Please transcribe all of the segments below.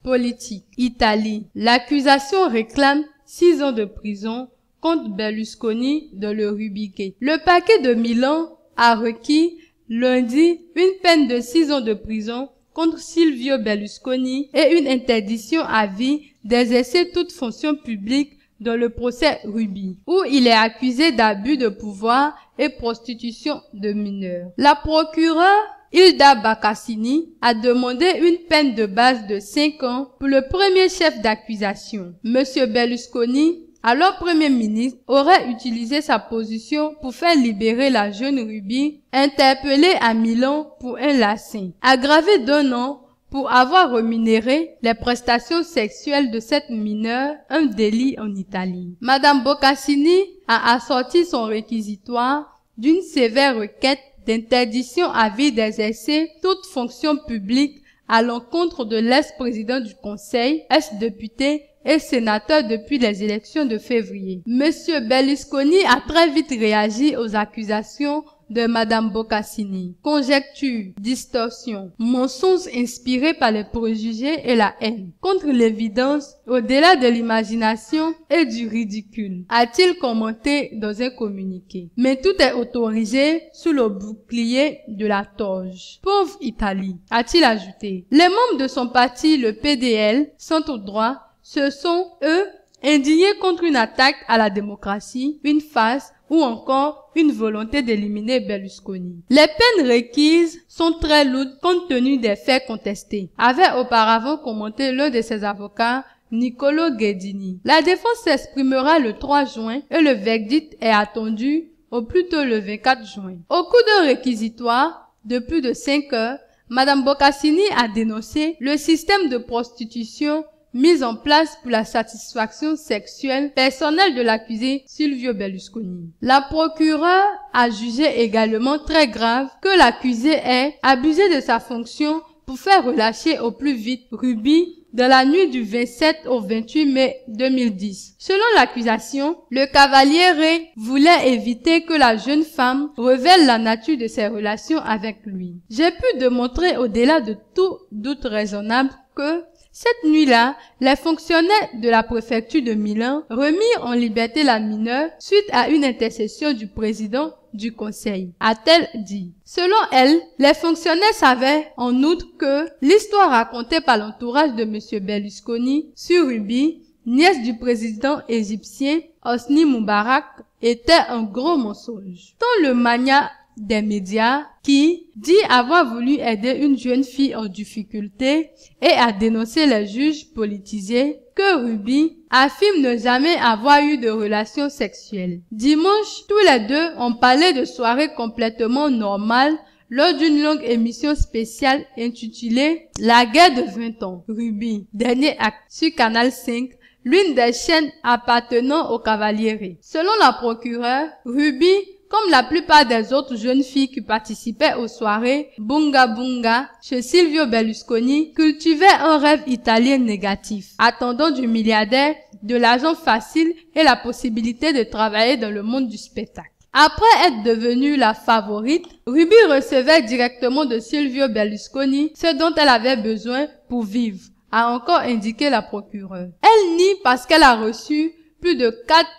Politique. Italie. L'accusation réclame 6 ans de prison contre Berlusconi dans le Rubigate. Le parquet de Milan a requis lundi une peine de 6 ans de prison contre Silvio Berlusconi et une interdiction à vie d'exercer toute fonction publique dans le procès Ruby, où il est accusé d'abus de pouvoir et prostitution de mineurs. La procureure Hilda Baccassini a demandé une peine de base de 5 ans pour le premier chef d'accusation. Monsieur Berlusconi, alors Premier ministre, aurait utilisé sa position pour faire libérer la jeune Ruby, interpellée à Milan pour un larcin, aggravé d'1 an pour avoir rémunéré les prestations sexuelles de cette mineure, un délit en Italie. Madame Boccassini a assorti son réquisitoire d'une sévère requête d'interdiction à vie d'exercer toute fonction publique à l'encontre de l'ex-président du Conseil, ex-député et sénateur depuis les élections de février. Monsieur Berlusconi a très vite réagi aux accusations de Madame Boccassini. Conjecture, distorsion, mensonges inspirés par les préjugés et la haine, contre l'évidence, au-delà de l'imagination et du ridicule, a-t-il commenté dans un communiqué. Mais tout est autorisé sous le bouclier de la toge. Pauvre Italie, a-t-il ajouté. Les membres de son parti, le PDL, centre droit, se sont, eux, indignés contre une attaque à la démocratie, une farce ou encore une volonté d'éliminer Berlusconi. Les peines requises sont très lourdes compte tenu des faits contestés, avait auparavant commenté l'un de ses avocats, Niccolo Ghedini. La défense s'exprimera le 3 juin et le verdict est attendu au plus tôt le 24 juin. Au cours d'un réquisitoire de plus de 5 heures, Madame Boccassini a dénoncé le système de prostitution mise en place pour la satisfaction sexuelle personnelle de l'accusé Silvio Berlusconi. La procureure a jugé également très grave que l'accusé ait abusé de sa fonction pour faire relâcher au plus vite Ruby dans la nuit du 27 au 28 mai 2010. Selon l'accusation, le Cavaliere voulait éviter que la jeune femme révèle la nature de ses relations avec lui. J'ai pu démontrer au-delà de tout doute raisonnable que cette nuit-là, les fonctionnaires de la préfecture de Milan remirent en liberté la mineure suite à une intercession du président du conseil, a-t-elle dit. Selon elle, les fonctionnaires savaient en outre que l'histoire racontée par l'entourage de M. Berlusconi sur Ruby, nièce du président égyptien Hosni Moubarak, était un gros mensonge. Tant le mania des médias qui dit avoir voulu aider une jeune fille en difficulté et a dénoncé les juges politisés que Ruby affirme ne jamais avoir eu de relations sexuelles. Dimanche, tous les deux ont parlé de soirées complètement normales lors d'une longue émission spéciale intitulée La guerre de 20 ans. Ruby, dernier acte sur Canal 5, l'une des chaînes appartenant au Cavaliere. Selon la procureure, Ruby, comme la plupart des autres jeunes filles qui participaient aux soirées Bunga Bunga chez Silvio Berlusconi, cultivait un rêve italien négatif, attendant du milliardaire de l'argent facile et la possibilité de travailler dans le monde du spectacle. Après être devenue la favorite, Ruby recevait directement de Silvio Berlusconi ce dont elle avait besoin pour vivre, a encore indiqué la procureure. Elle nie parce qu'elle a reçu plus de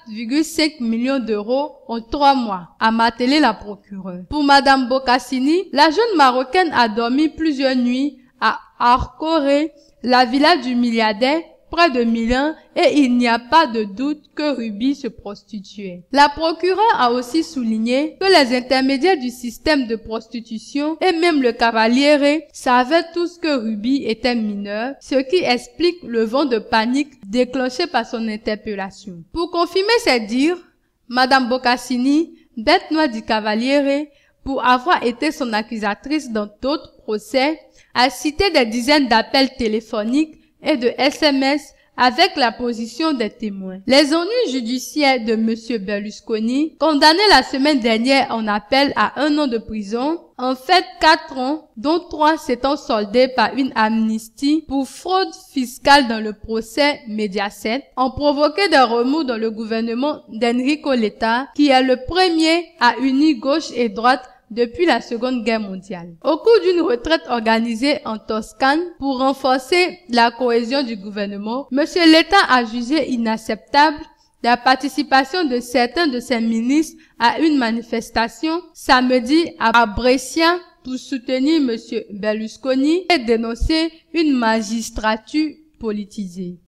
4,5 millions d'euros en 3 mois, a martelé la procureure. Pour Madame Boccassini, la jeune Marocaine a dormi plusieurs nuits à Arcore, la villa du milliardaire, près de Milan, et il n'y a pas de doute que Ruby se prostituait. La procureure a aussi souligné que les intermédiaires du système de prostitution et même le Cavaliere savaient tous que Ruby était mineure, ce qui explique le vent de panique déclenché par son interpellation. Pour confirmer ses dires, Madame Boccassini, bête noire du Cavaliere, pour avoir été son accusatrice dans d'autres procès, a cité des dizaines d'appels téléphoniques et de SMS avec la position des témoins. Les ennuis judiciaires de M. Berlusconi, condamné la semaine dernière en appel à 1 an de prison, en fait 4 ans, dont 3 s'étant soldés par une amnistie pour fraude fiscale dans le procès Mediaset, ont provoqué des remous dans le gouvernement d'Enrico Letta, qui est le premier à unir gauche et droite depuis la Seconde Guerre mondiale. Au cours d'une retraite organisée en Toscane pour renforcer la cohésion du gouvernement, M. Letta a jugé inacceptable la participation de certains de ses ministres à une manifestation samedi à Brescia pour soutenir M. Berlusconi et dénoncer une magistrature politisée.